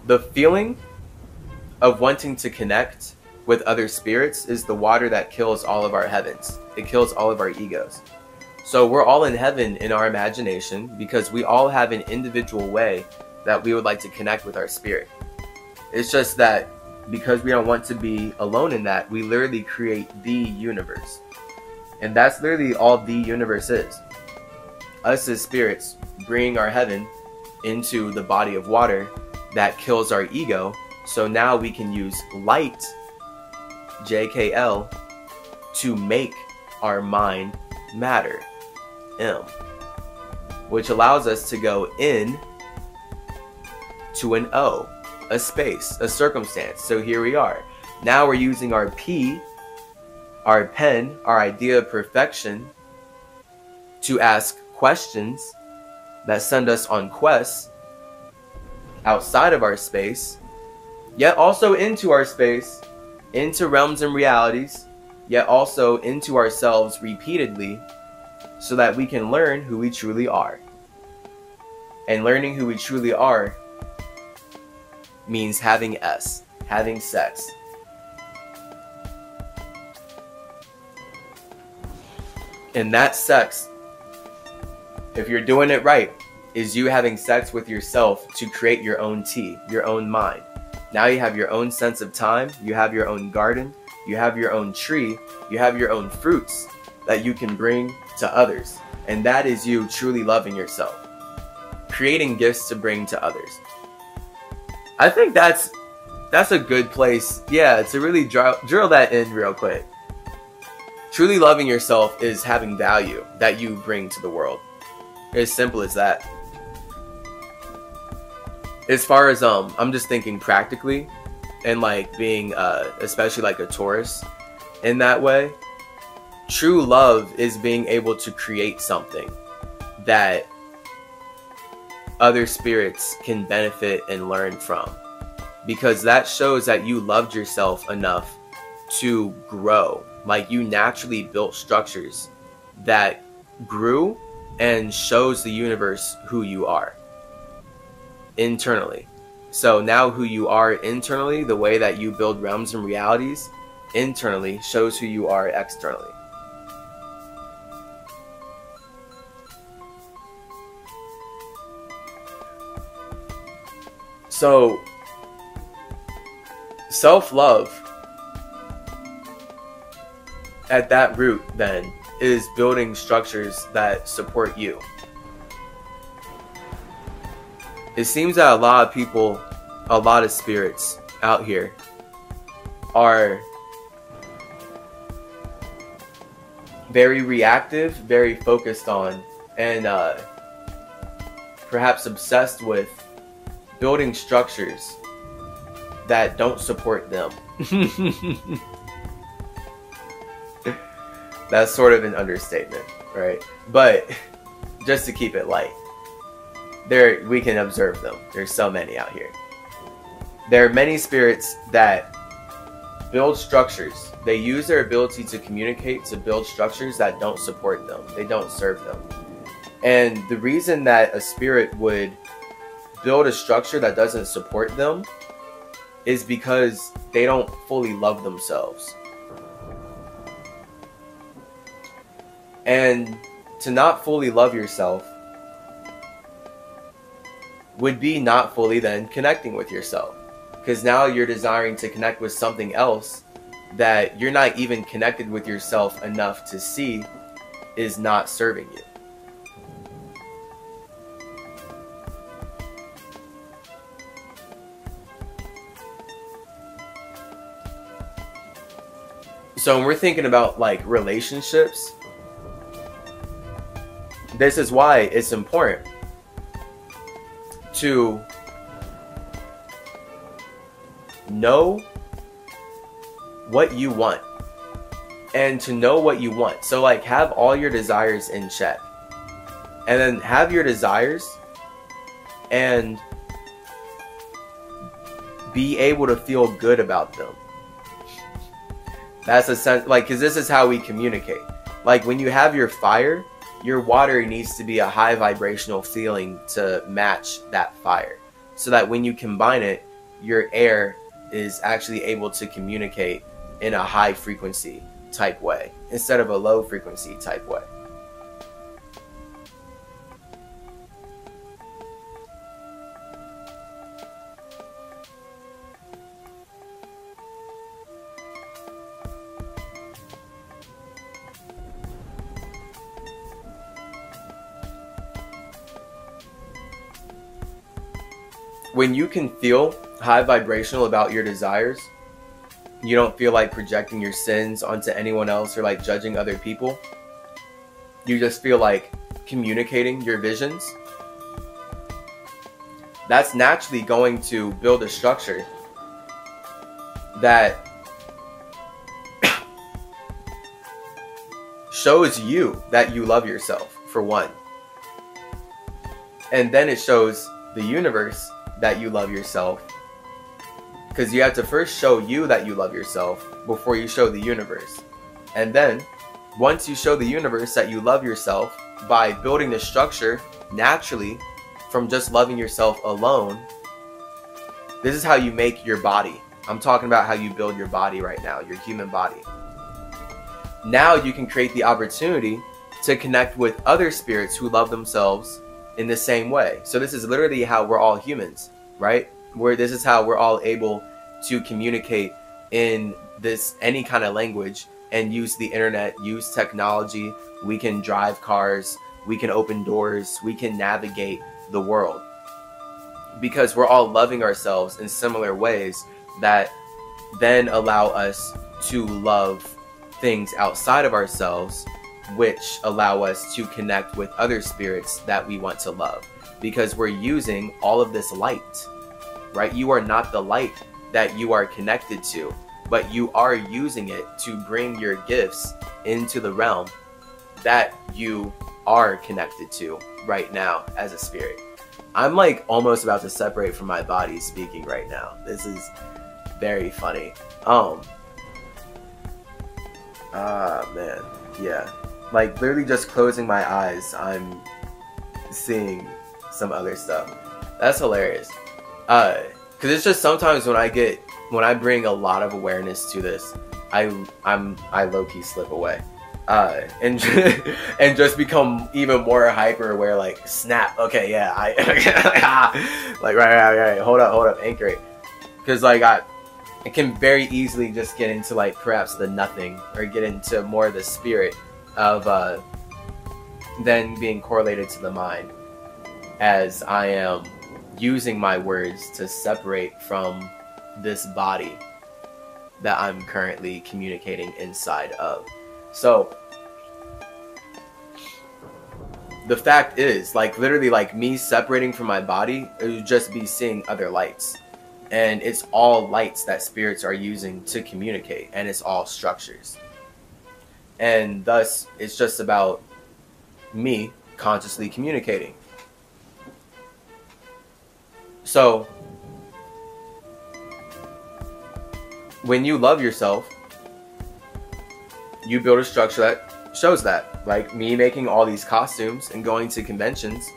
The feeling of wanting to connect with other spirits is the water that kills all of our heavens. It kills all of our egos. So we're all in heaven in our imagination because we all have an individual way that we would like to connect with our spirit. It's just that because we don't want to be alone in that, we literally create the universe. And that's literally all the universe is. Us as spirits bringing our heaven into the body of water that kills our ego. So now we can use light, JKL, to make our mind matter, M, which allows us to go in to an O, a space, a circumstance. So here we are. Now we're using our P, our pen, our idea of perfection, to ask questions that send us on quests outside of our space, yet also into our space, into realms and realities, yet also into ourselves repeatedly, so that we can learn who we truly are. And learning who we truly are means having sex. And that sex, if you're doing it right, is you having sex with yourself to create your own tea, your own mind. Now you have your own sense of time, you have your own garden, you have your own tree, you have your own fruits that you can bring to others. And that is you truly loving yourself. Creating gifts to bring to others. I think that's a good place, yeah, to really drill that in real quick. Truly loving yourself is having value that you bring to the world. As simple as that. As far as I'm just thinking practically, and like being especially like a Taurus in that way, true love is being able to create something that other spirits can benefit and learn from, because that shows that you loved yourself enough to grow. Like you naturally built structures that grew and shows the universe who you are internally. So now who you are internally, the way that you build realms and realities internally, shows who you are externally. So self-love at that root then is building structures that support you. It seems that a lot of people, a lot of spirits out here are very reactive, very focused on, and perhaps obsessed with building structures that don't support them. That's sort of an understatement, right? But just to keep it light, we can observe them. There's so many out here. There are many spirits that build structures. They use their ability to communicate to build structures that don't support them. They don't serve them. And the reason that a spirit would build a structure that doesn't support them is because they don't fully love themselves. And to not fully love yourself would be not fully then connecting with yourself. Because now you're desiring to connect with something else that you're not even connected with yourself enough to see is not serving you. So when we're thinking about like relationships, this is why it's important to know what you want, and to know what you want. So like have all your desires in check, and then have your desires and be able to feel good about them. That's a sense, like, because this is how we communicate. Like when you have your fire, your water needs to be a high vibrational feeling to match that fire, so that when you combine it, your air is actually able to communicate in a high frequency type way instead of a low frequency type way. When you can feel high vibrational about your desires, you don't feel like projecting your sins onto anyone else or like judging other people. You just feel like communicating your visions. That's naturally going to build a structure that shows you that you love yourself, for one. And then it shows the universe that you love yourself, because you have to first show you that you love yourself before you show the universe. And then once you show the universe that you love yourself by building the structure naturally from just loving yourself alone, this is how you make your body. I'm talking about how you build your body right now, your human body. Now you can create the opportunity to connect with other spirits who love themselves in the same way. So this is literally how we're all humans, right? This is how we're all able to communicate in this any kind of language and use the internet, use technology. We can drive cars, we can open doors, we can navigate the world, because we're all loving ourselves in similar ways that then allow us to love things outside of ourselves, which allow us to connect with other spirits that we want to love, because we're using all of this light, right? You are not the light that you are connected to, but you are using it to bring your gifts into the realm that you are connected to right now as a spirit. I'm like almost about to separate from my body speaking right now. This is very funny. Man, yeah. Like literally just closing my eyes, I'm seeing some other stuff. That's hilarious. Cause it's just sometimes when I bring a lot of awareness to this, I low-key slip away. And and just become even more hyper aware, like snap, okay, yeah, like right, hold up, anchor it. Cause like I can very easily just get into like perhaps the nothing, or get into more of the spirit of then being correlated to the mind, as I am using my words to separate from this body that I'm currently communicating inside of. So the fact is, like literally like me separating from my body, it would just be seeing other lights, and it's all lights that spirits are using to communicate, and it's all structures. And thus, it's just about me consciously communicating. So, when you love yourself, you build a structure that shows that. Like me making all these costumes and going to conventions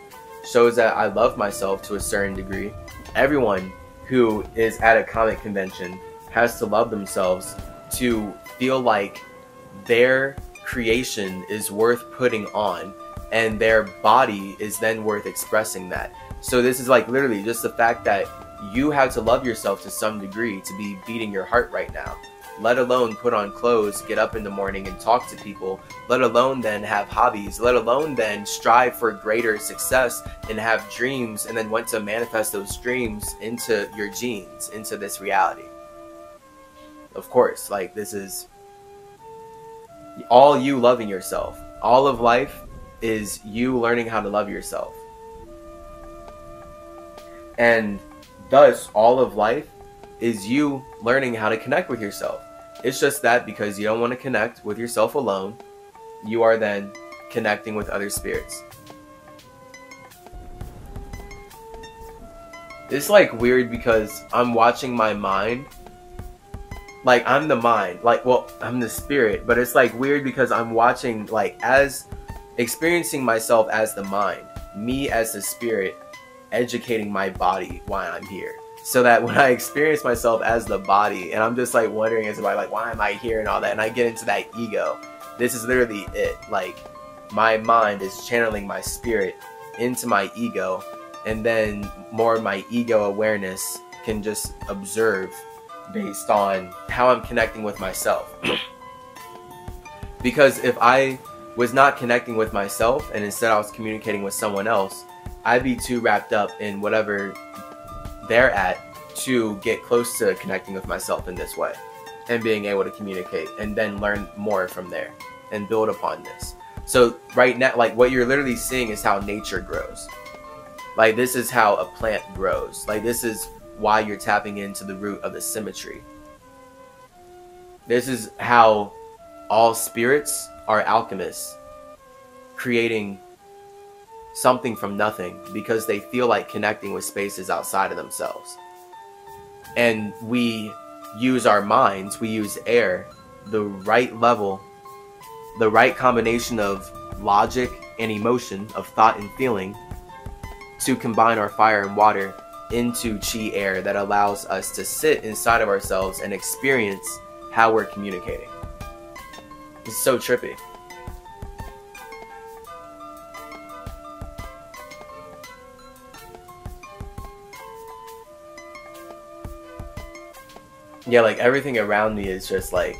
shows that I love myself to a certain degree. Everyone who is at a comic convention has to love themselves to feel like their creation is worth putting on, and their body is then worth expressing that. So this is like literally just the fact that you have to love yourself to some degree to be beating your heart right now, let alone put on clothes, get up in the morning and talk to people, let alone then have hobbies, let alone then strive for greater success and have dreams, and then want to manifest those dreams into your genes, into this reality. Of course, like this is all you loving yourself. All of life is you learning how to love yourself. And thus, all of life is you learning how to connect with yourself. It's just that because you don't want to connect with yourself alone, you are then connecting with other spirits. It's like weird because I'm watching my mind. Like I'm the mind, like, well, I'm the spirit, but it's like weird because I'm watching, like, as experiencing myself as the mind, me as the spirit, educating my body while I'm here. So that when I experience myself as the body, and I'm just like wondering as why, like, why am I here and all that, and I get into that ego, this is literally it. Like, my mind is channeling my spirit into my ego, and then more of my ego awareness can just observe based on how I'm connecting with myself. Because if I was not connecting with myself and instead I was communicating with someone else, I'd be too wrapped up in whatever they're at to get close to connecting with myself in this way and being able to communicate and then learn more from there and build upon this. So right now, like, what you're literally seeing is how nature grows. Like, this is how a plant grows. Like, this is why you're tapping into the root of the symmetry. This is how all spirits are alchemists, creating something from nothing because they feel like connecting with spaces outside of themselves. And we use our minds, we use air, the right level, the right combination of logic and emotion, of thought and feeling, to combine our fire and water into chi air that allows us to sit inside of ourselves and experience how we're communicating. It's so trippy. Yeah, like, everything around me is just like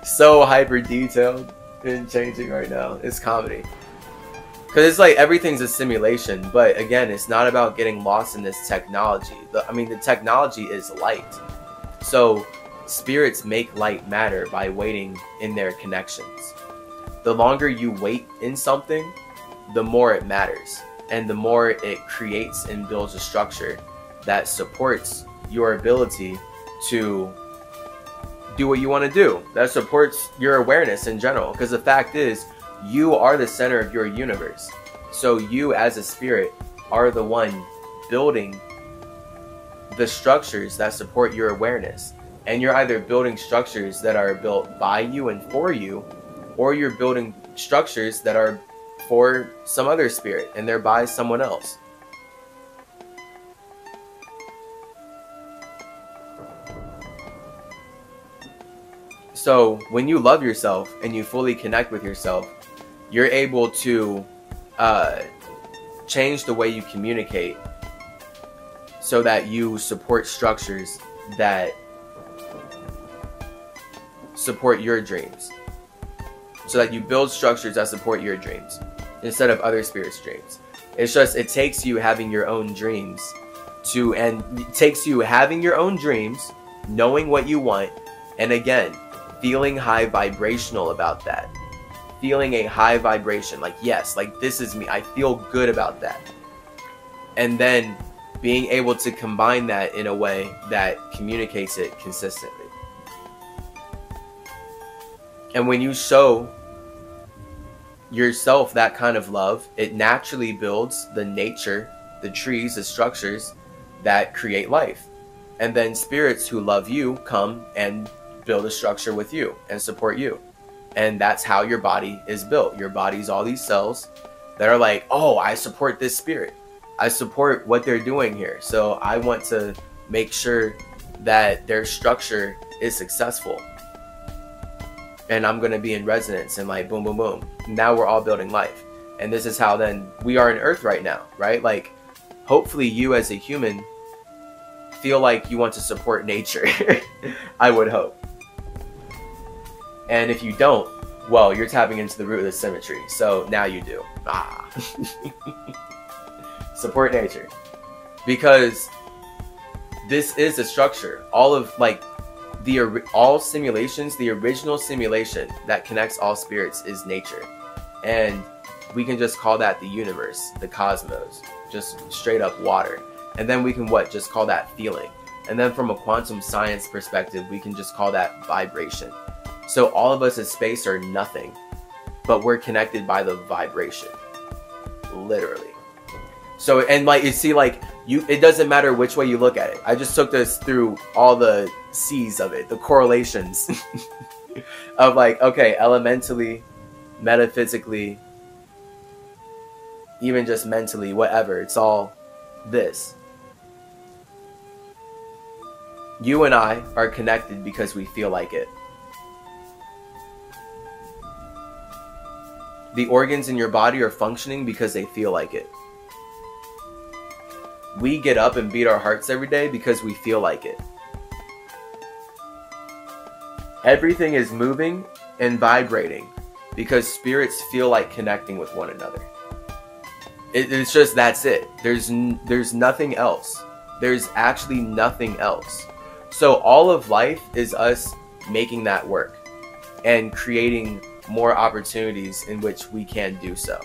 so hyper detailed and changing right now. It's comedy. Because it's like everything's a simulation, but again, it's not about getting lost in this technology. The technology is light. So spirits make light matter by waiting in their connections. The longer you wait in something, the more it matters. And the more it creates and builds a structure that supports your ability to do what you want to do. That supports your awareness in general. Because the fact is, you are the center of your universe. So you as a spirit are the one building the structures that support your awareness. And you're either building structures that are built by you and for you, or you're building structures that are for some other spirit and they're by someone else. So when you love yourself and you fully connect with yourself, you're able to change the way you communicate so that you support structures that support your dreams. So that you build structures that support your dreams instead of other spirits' dreams. It's just, it takes you having your own dreams knowing what you want, and again, feeling high vibrational about that. Feeling a high vibration, like, yes, like, this is me, I feel good about that. And then being able to combine that in a way that communicates it consistently. And when you show yourself that kind of love, it naturally builds the nature, the trees, the structures that create life. And then spirits who love you come and build a structure with you and support you. And that's how your body is built. Your body's all these cells that are like, oh, I support this spirit. I support what they're doing here. So I want to make sure that their structure is successful. And I'm going to be in resonance and like boom, boom, boom. Now we're all building life. And this is how then we are in Earth right now, right? Like, hopefully you as a human feel like you want to support nature. I would hope. And if you don't, well, you're tapping into the root of the symmetry. So now you do. Support nature. Because this is a structure. All of, like, all simulations, the original simulation that connects all spirits is nature. And we can just call that the universe, the cosmos, just straight up water. And then we can just call that feeling. And then from a quantum science perspective, we can just call that vibration. So all of us as space are nothing, but we're connected by the vibration, literally. So, and like, you see, like, it doesn't matter which way you look at it. I just took this through all the C's of it, the correlations of like, okay, elementally, metaphysically, even just mentally, whatever, it's all this. You and I are connected because we feel like it. The organs in your body are functioning because they feel like it. We get up and beat our hearts every day because we feel like it. Everything is moving and vibrating because spirits feel like connecting with one another. It's just, that's it. There's nothing else. There's actually nothing else. So all of life is us making that work and creating more opportunities in which we can do so.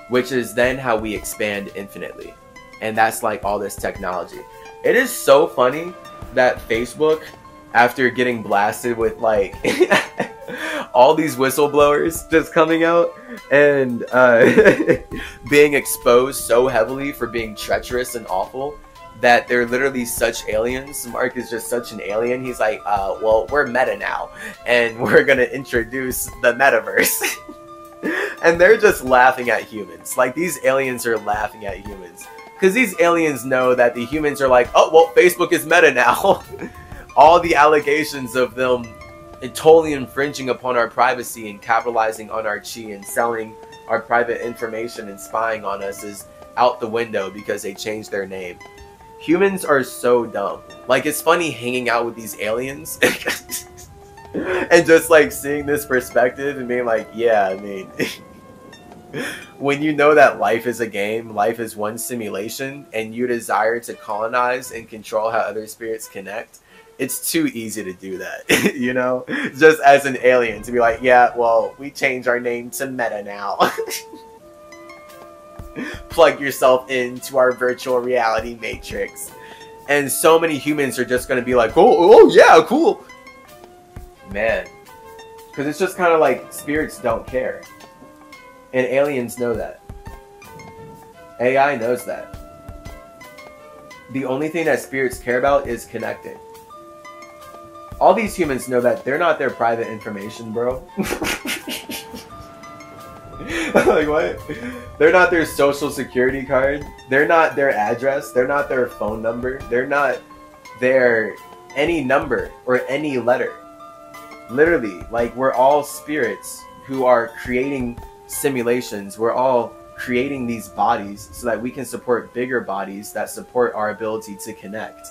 Which is then how we expand infinitely. And that's like all this technology. It is so funny that Facebook, after getting blasted with like all these whistleblowers just coming out and being exposed so heavily for being treacherous and awful, that they're literally such aliens. Mark is just such an alien. He's like, well, we're meta now, and we're gonna introduce the metaverse. And they're just laughing at humans. Like, these aliens are laughing at humans. Because these aliens know that the humans are like, oh, well, Facebook is meta now. All the allegations of them totally infringing upon our privacy and capitalizing on our chi and selling our private information and spying on us is out the window because they changed their name. Humans are so dumb. Like, it's funny hanging out with these aliens and just like seeing this perspective and being like, yeah, I mean, when you know that life is a game, life is one simulation, and you desire to colonize and control how other spirits connect, it's too easy to do that, you know? Just as an alien to be like, yeah, well, we changed our name to Meta now. Plug yourself into our virtual reality matrix. And so many humans are just going to be like, oh yeah, cool. Man. Because it's just kind of like spirits don't care. And aliens know that. AI knows that. The only thing that spirits care about is connecting. All these humans know that they're not their private information, bro. Like, what? They're not their social security card. They're not their address. They're not their phone number. They're not their any number or any letter. Literally, like, we're all spirits who are creating simulations. We're all creating these bodies so that we can support bigger bodies that support our ability to connect.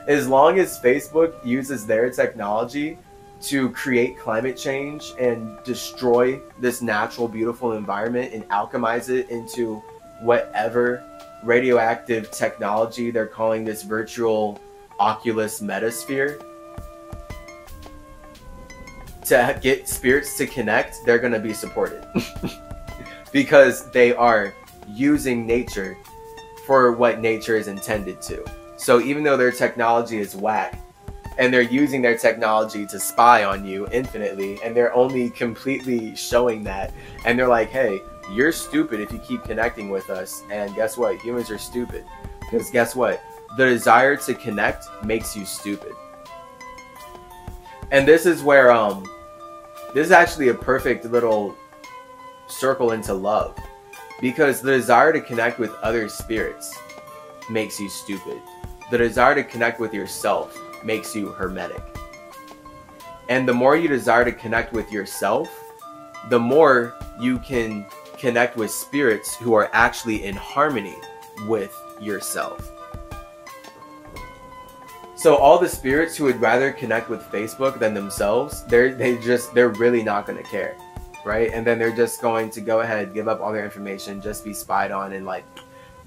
As long as Facebook uses their technology to create climate change and destroy this natural, beautiful environment and alchemize it into whatever radioactive technology they're calling this virtual Oculus metasphere, to get spirits to connect, they're going to be supported. Because they are using nature for what nature is intended to. So even though their technology is whack, and they're using their technology to spy on you infinitely, and they're only completely showing that, and they're like, hey, you're stupid if you keep connecting with us, and guess what? Humans are stupid. Because guess what? The desire to connect makes you stupid. And this is where, this is actually a perfect little circle into love. Because the desire to connect with other spirits makes you stupid. The desire to connect with yourself makes you hermetic. And the more you desire to connect with yourself, the more you can connect with spirits who are actually in harmony with yourself. So all the spirits who would rather connect with Facebook than themselves, they're really not going to care, right? And then they're just going to go ahead, give up all their information, just be spied on, and like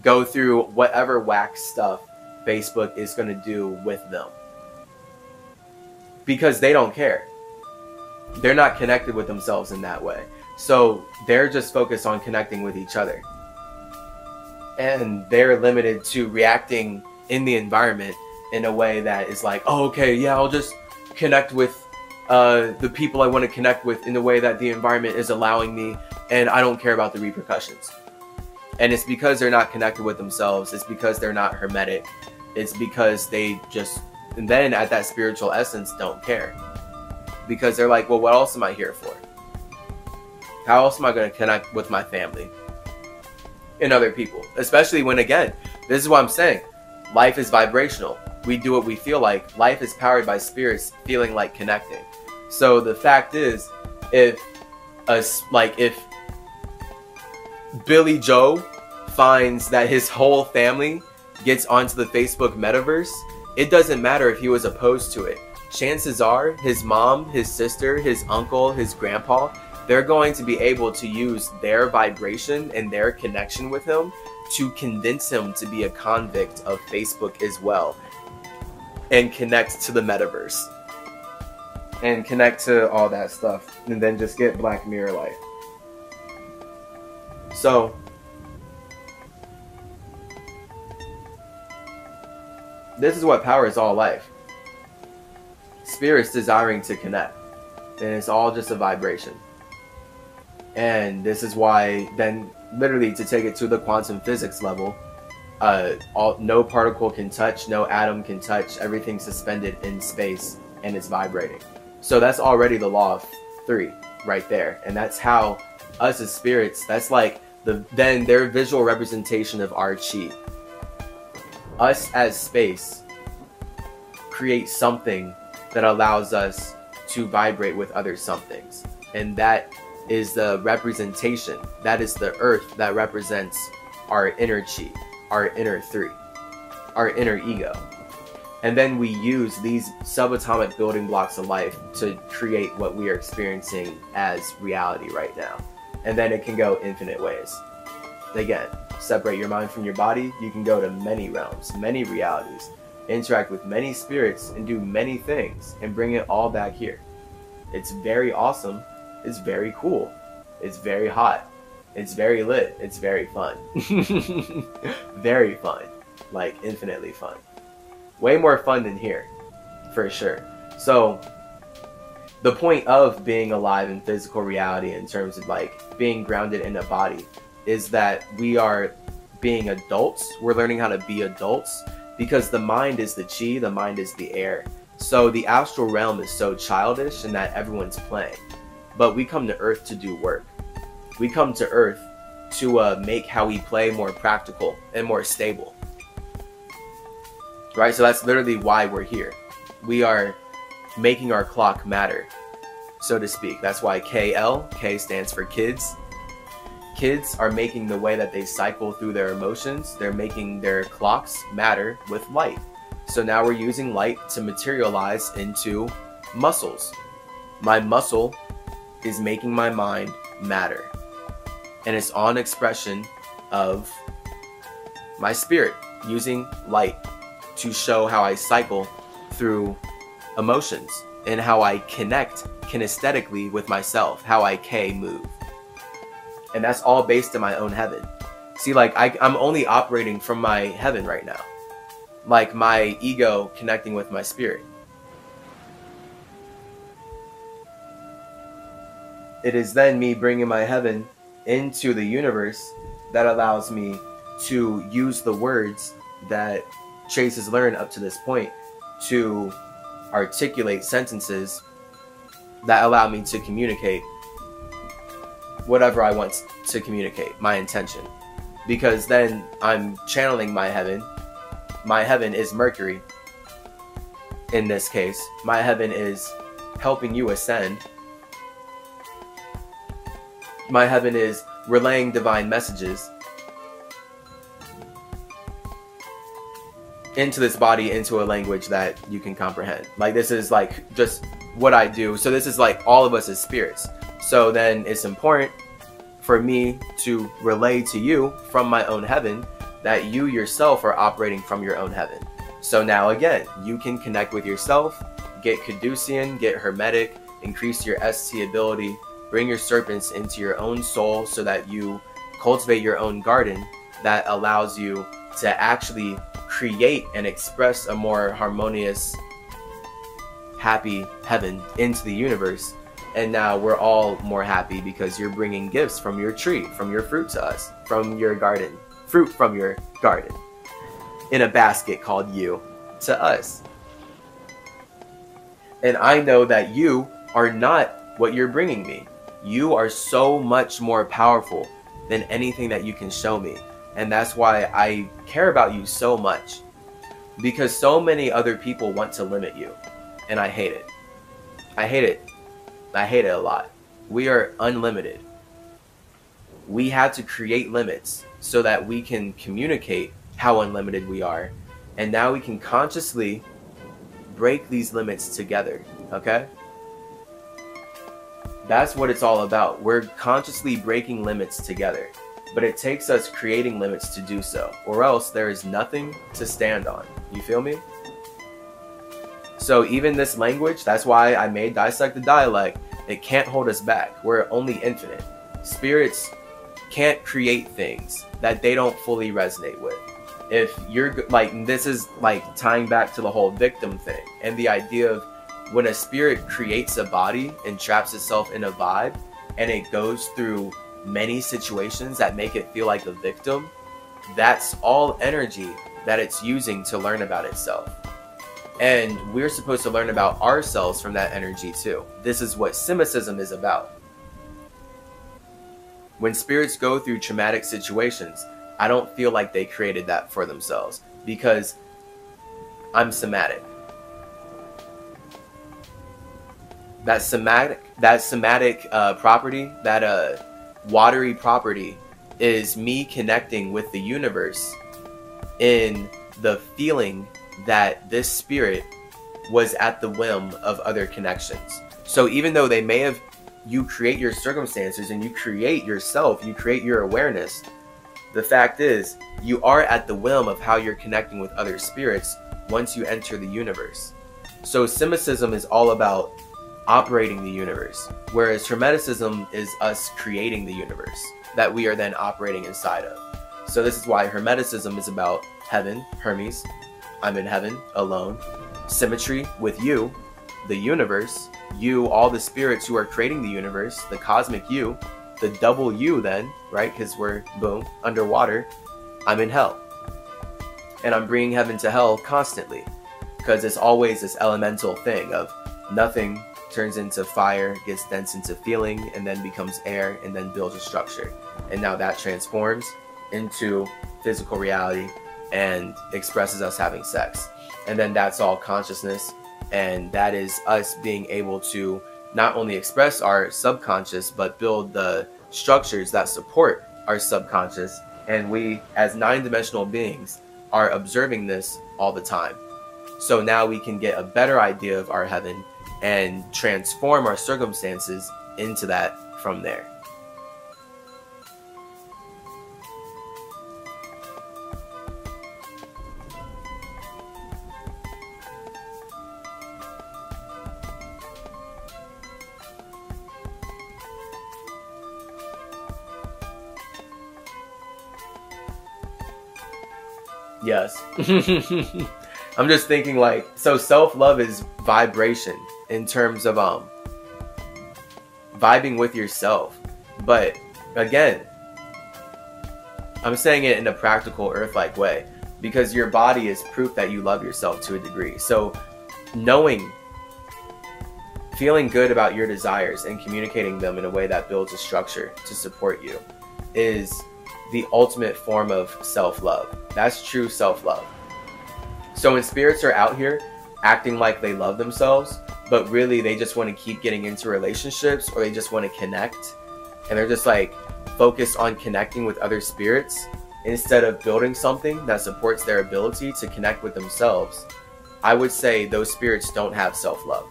go through whatever whack stuff Facebook is going to do with them. Because they don't care. They're not connected with themselves in that way. So they're just focused on connecting with each other. And they're limited to reacting in the environment in a way that is like, oh, okay, yeah, I'll just connect with the people I want to connect with in the way that the environment is allowing me, and I don't care about the repercussions. And it's because they're not connected with themselves. It's because they're not hermetic. It's because they just, and then at that spiritual essence, don't care. Because they're like, well, what else am I here for? How else am I going to connect with my family and other people? Especially when, again, this is what I'm saying. Life is vibrational. we do what we feel like. Life is powered by spirits feeling like connecting. So the fact is, if Billy Joe finds that his whole family gets onto the Facebook metaverse, it doesn't matter if he was opposed to it. Chances are his mom, his sister, his uncle, his grandpa, they're going to be able to use their vibration and their connection with him to convince him to be a convict of Facebook as well, and connect to the metaverse and connect to all that stuff, and then just get Black Mirror life. So this is what powers all life. Spirits desiring to connect. And it's all just a vibration. And this is why then, literally, to take it to the quantum physics level, no particle can touch, no atom can touch, everything's suspended in space and it's vibrating. So that's already the law of 3 right there. And that's how us as spirits, that's like then their visual representation of our chi. Us as space create something that allows us to vibrate with other somethings. And that is the representation. That is the earth that represents our inner chi, our inner 3, our inner ego. And then we use these subatomic building blocks of life to create what we are experiencing as reality right now. And then it can go infinite ways. Again, separate your mind from your body, you can go to many realms, many realities, interact with many spirits, and do many things, and bring it all back here. It's very awesome. It's very cool. It's very hot. It's very lit. It's very fun. Very fun. Like, infinitely fun. Way more fun than here, for sure. So, the point of being alive in physical reality, in terms of like being grounded in a body, is that we are being adults. We're learning how to be adults, because the mind is the chi, the mind is the air. So the astral realm is so childish in that everyone's playing. But we come to Earth to do work. We come to Earth to make how we play more practical and more stable. Right? So that's literally why we're here. We are making our clock matter, so to speak. That's why KL, K stands for kids. Kids are making the way that they cycle through their emotions. They're making their clocks matter with light. So now we're using light to materialize into muscles. My muscle is making my mind matter. And it's on expression of my spirit, using light to show how I cycle through emotions and how I connect kinesthetically with myself, how I K move. And that's all based in my own heaven. See, like, I'm only operating from my heaven right now. Like, my ego connecting with my spirit. It is then me bringing my heaven into the universe that allows me to use the words that Chase has learned up to this point to articulate sentences that allow me to communicate whatever I want to communicate, my intention. Because then I'm channeling my heaven. My heaven is Mercury. In this case, my heaven is helping you ascend. My heaven is relaying divine messages into this body, into a language that you can comprehend. Like, this is like just what I do. So this is like all of us as spirits. So then it's important for me to relay to you from my own heaven that you yourself are operating from your own heaven. So now again, you can connect with yourself, get Caducean, get Hermetic, increase your ST ability, bring your serpents into your own soul so that you cultivate your own garden that allows you to actually create and express a more harmonious, happy heaven into the universe. And now we're all more happy because you're bringing gifts from your tree, from your fruit to us, from your garden, fruit from your garden, in a basket called you to us. And I know that you are not what you're bringing me. You are so much more powerful than anything that you can show me. And that's why I care about you so much. because so many other people want to limit you, and I hate it. I hate it. I hate it a lot. We are unlimited. We had to create limits so that we can communicate how unlimited we are, and now we can consciously break these limits together, okay? That's what it's all about. We're consciously breaking limits together, but it takes us creating limits to do so, or else there is nothing to stand on. You feel me? So even this language, that's why I made Dissect the Dialect, it can't hold us back. We're only infinite. Spirits can't create things that they don't fully resonate with. If you're like, this is like tying back to the whole victim thing and the idea of when a spirit creates a body and traps itself in a vibe and it goes through many situations that make it feel like a victim, that's all energy that it's using to learn about itself. And we're supposed to learn about ourselves from that energy too. This is what Cynicism is about. When spirits go through traumatic situations, I don't feel like they created that for themselves because I'm somatic. That somatic property, that watery property, is me connecting with the universe in the feeling that this spirit was at the whim of other connections. So even though they may have, you create your circumstances and you create yourself, you create your awareness, the fact is you are at the whim of how you're connecting with other spirits once you enter the universe. So Cynicism is all about operating the universe, whereas Hermeticism is us creating the universe that we are then operating inside of. So this is why Hermeticism is about heaven, Hermes, I'm in heaven alone, symmetry with you, the universe, you, all the spirits who are creating the universe, the cosmic you, the double you then, right? Because we're, boom, underwater. I'm in hell. And I'm bringing heaven to hell constantly. Because it's always this elemental thing of nothing turns into fire, gets dense into feeling, and then becomes air, and then builds a structure. And now that transforms into physical reality and expresses us having sex. And then that's all consciousness. And that is us being able to not only express our subconscious, but build the structures that support our subconscious. And we, as 9-dimensional beings, are observing this all the time. So now we can get a better idea of our heaven and transform our circumstances into that from there. Yes. I'm just thinking like, so self-love is vibration in terms of vibing with yourself. But again, I'm saying it in a practical earth-like way because your body is proof that you love yourself to a degree. So knowing, feeling good about your desires and communicating them in a way that builds a structure to support you is the ultimate form of self-love. That's true self-love. So when spirits are out here acting like they love themselves, but really they just want to keep getting into relationships, or they just want to connect, and they're just like focused on connecting with other spirits instead of building something that supports their ability to connect with themselves, I would say those spirits don't have self-love.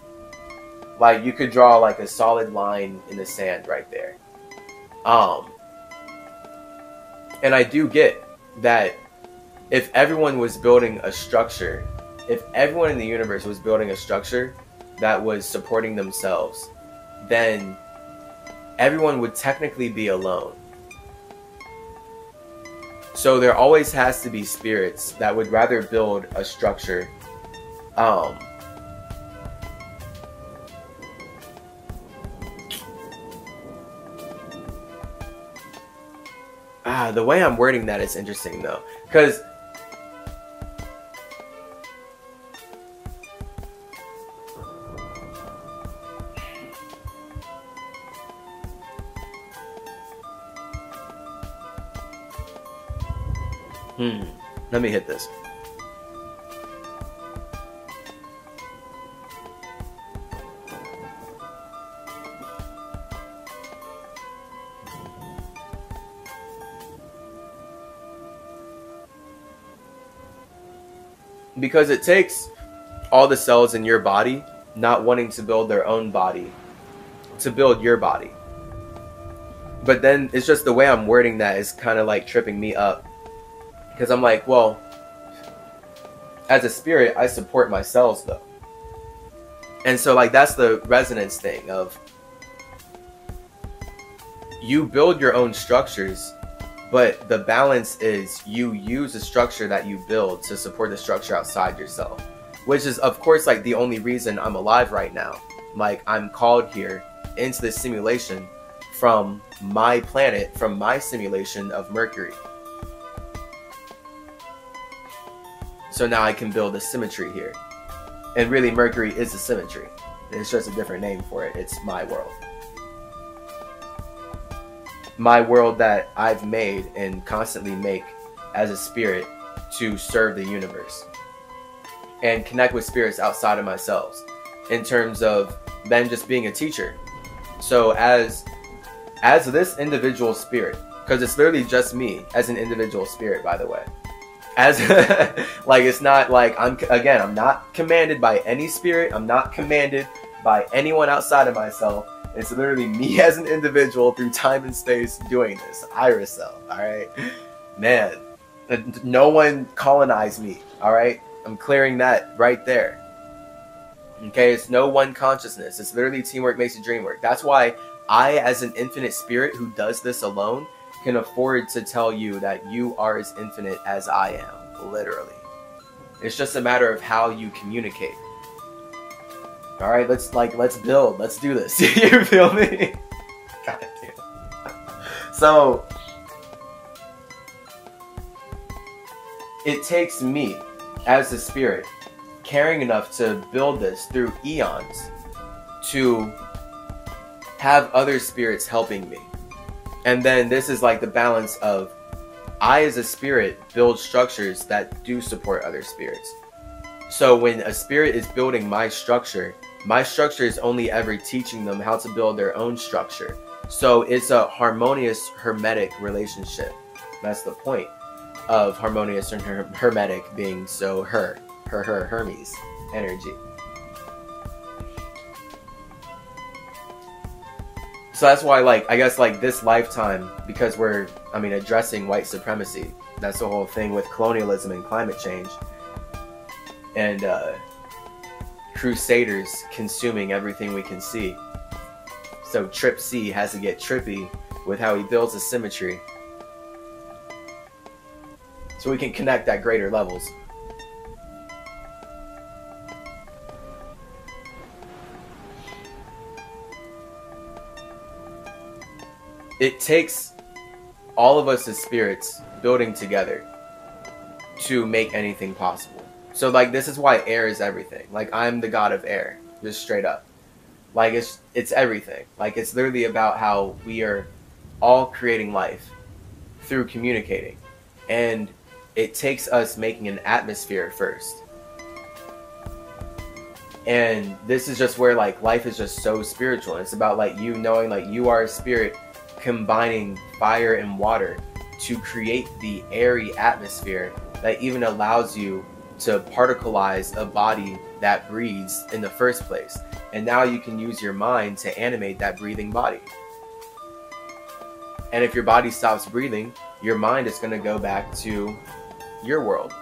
Like, you could draw like a solid line in the sand right there. And I do get that if everyone was building a structure, if everyone in the universe was building a structure that was supporting themselves, then everyone would technically be alone. So there always has to be spirits that would rather build a structure. The way I'm wording that is interesting though, because let me hit this. Because it takes all the cells in your body not wanting to build their own body to build your body. But then it's just the way I'm wording that is kind of like tripping me up. Because I'm like, well, as a spirit, I support my cells though. And so like that's the resonance thing of you build your own structures, but the balance is you use the structure that you build to support the structure outside yourself. Which is, of course, like the only reason I'm alive right now. Like, I'm called here into this simulation from my planet, from my simulation of Mercury. So now I can build a symmetry here. And really, Mercury is a symmetry. It's just a different name for it. It's my world. My world that I've made and constantly make as a spirit to serve the universe. And connect with spirits outside of myself in terms of then just being a teacher. So as this individual spirit, because it's literally just me as an individual spirit, by the way, as like it's not like I'm not commanded by any spirit. I'm not commanded by anyone outside of myself. It's literally me as an individual through time and space doing this. Iris cell, all right, man. No one colonized me, all right. I'm clearing that right there. Okay, it's no one consciousness. It's literally teamwork makes the dream work. That's why I, as an infinite spirit who does this alone, can afford to tell you that you are as infinite as I am, literally. It's just a matter of how you communicate. All right, let's build. Let's do this. You feel me? God damn. So it takes me as a spirit caring enough to build this through eons to have other spirits helping me. And then this is like the balance of I as a spirit build structures that do support other spirits. So when a spirit is building my structure is only ever teaching them how to build their own structure. So it's a harmonious hermetic relationship. That's the point of harmonious and hermetic being so Hermes energy. So that's why, like, I guess like this lifetime, because we're addressing white supremacy. That's the whole thing with colonialism and climate change. And crusaders consuming everything we can see. So Trip C has to get trippy with how he builds a symmetry. So we can connect at greater levels. It takes all of us as spirits building together to make anything possible. So like this is why air is everything. Like I'm the god of air, just straight up. Like it's everything. Like it's literally about how we are all creating life through communicating. And it takes us making an atmosphere first. And this is just where like life is just so spiritual. It's about like you knowing like you are a spirit combining fire and water to create the airy atmosphere that even allows you to particleize a body that breathes in the first place. And now you can use your mind to animate that breathing body. And if your body stops breathing, your mind is going to go back to your world.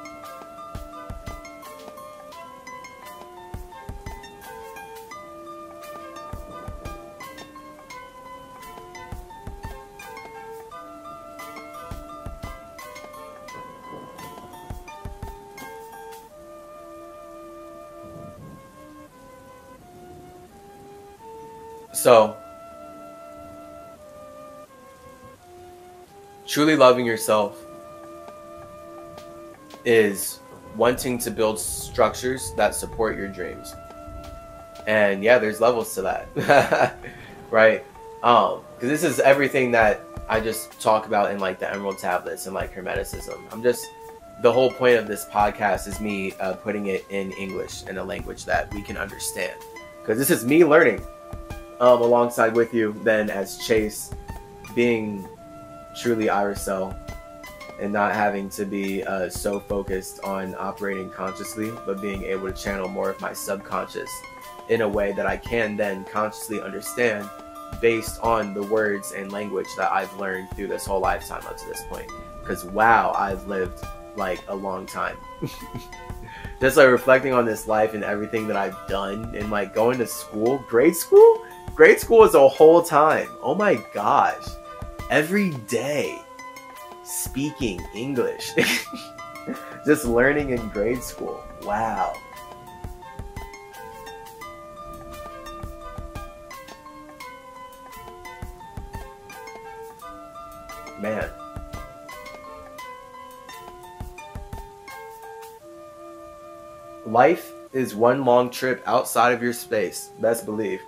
So, truly loving yourself is wanting to build structures that support your dreams. And yeah, there's levels to that. Right? Because this is everything that I just talk about in like the Emerald Tablets and like Hermeticism. The whole point of this podcast is me putting it in English, in a language that we can understand. Because this is me learning alongside with you then as Chase, being truly Irisel, and not having to be so focused on operating consciously, but being able to channel more of my subconscious in a way that I can then consciously understand based on the words and language that I've learned through this whole lifetime up to this point. Because wow, I've lived like a long time. Just like reflecting on this life and everything that I've done, and like going to school, grade school is a whole time. Oh my gosh, every day speaking English. Just learning in grade school. Wow. Man. Life is one long trip outside of your space, best believe.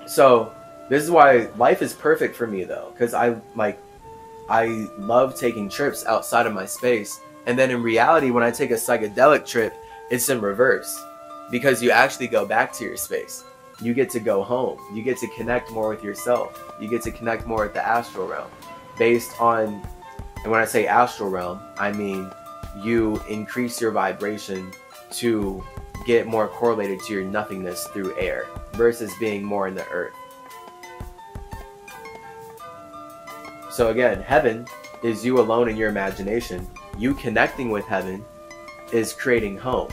So this is why life is perfect for me though, because I love taking trips outside of my space, and then in reality when I take a psychedelic trip, it's in reverse, because you actually go back to your space. You get to go home. You get to connect more with yourself. You get to connect more with the astral realm, based on, and when I say astral realm, I mean you increase your vibration to get more correlated to your nothingness through air versus being more in the earth. So again, heaven is you alone in your imagination. You connecting with heaven is creating home,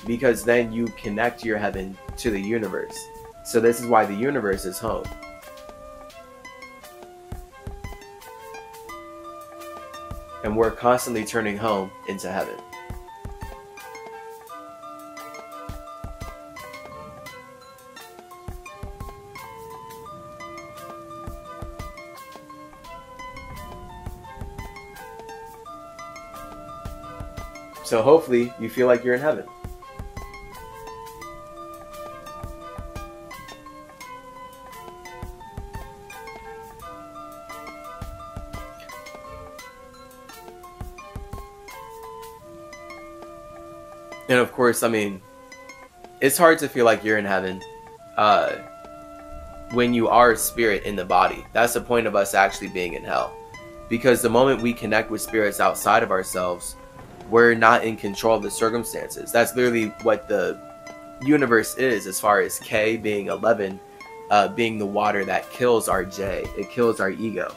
because then you connect your heaven to the universe. So this is why the universe is home. And we're constantly turning home into heaven. So hopefully you feel like you're in heaven. And of course, I mean, it's hard to feel like you're in heaven when you are a spirit in the body. That's the point of us actually being in hell. Because the moment we connect with spirits outside of ourselves, we're not in control of the circumstances. That's literally what the universe is, as far as K being 11, being the water that kills our J. It kills our ego.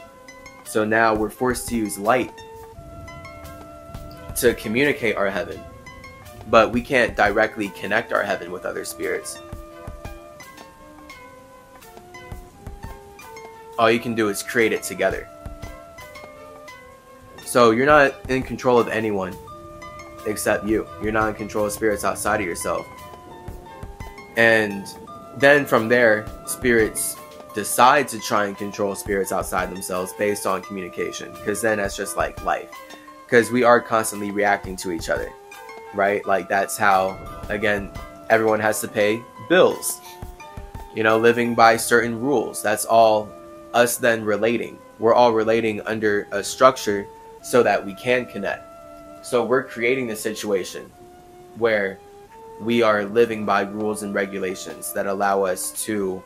So now we're forced to use light to communicate our heaven. But we can't directly connect our heaven with other spirits. All you can do is create it together. So you're not in control of anyone except you. You're not in control of spirits outside of yourself. And then from there, spirits decide to try and control spirits outside themselves based on communication. Because then that's just like life. Because we are constantly reacting to each other. Right? Like that's how, again, everyone has to pay bills. You know, living by certain rules. That's all us then relating. We're all relating under a structure so that we can connect. So we're creating the situation where we are living by rules and regulations that allow us to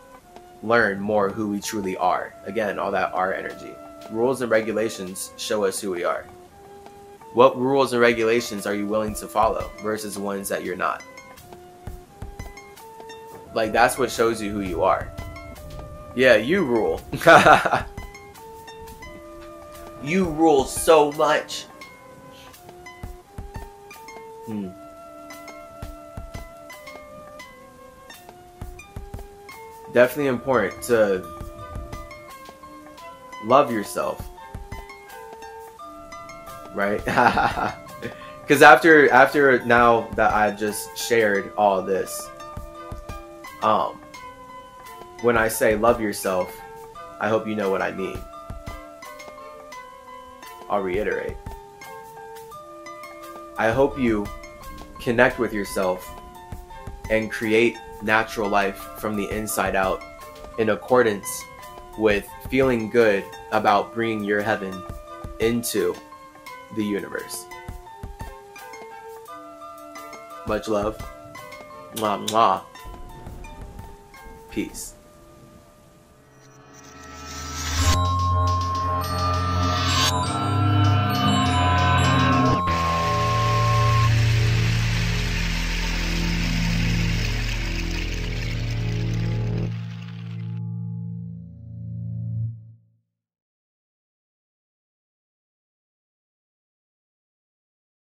learn more who we truly are. Again, all that R energy. Rules and regulations show us who we are. What rules and regulations are you willing to follow versus ones that you're not? Like, that's what shows you who you are. Yeah, you rule. You rule so much. Definitely important to love yourself. Right? Because after now that I've just shared all of this, when I say love yourself, I hope you know what I mean. I'll reiterate. I hope you connect with yourself and create natural life from the inside out in accordance with feeling good about bringing your heaven into the universe. Much love. Mwah, mwah. Peace.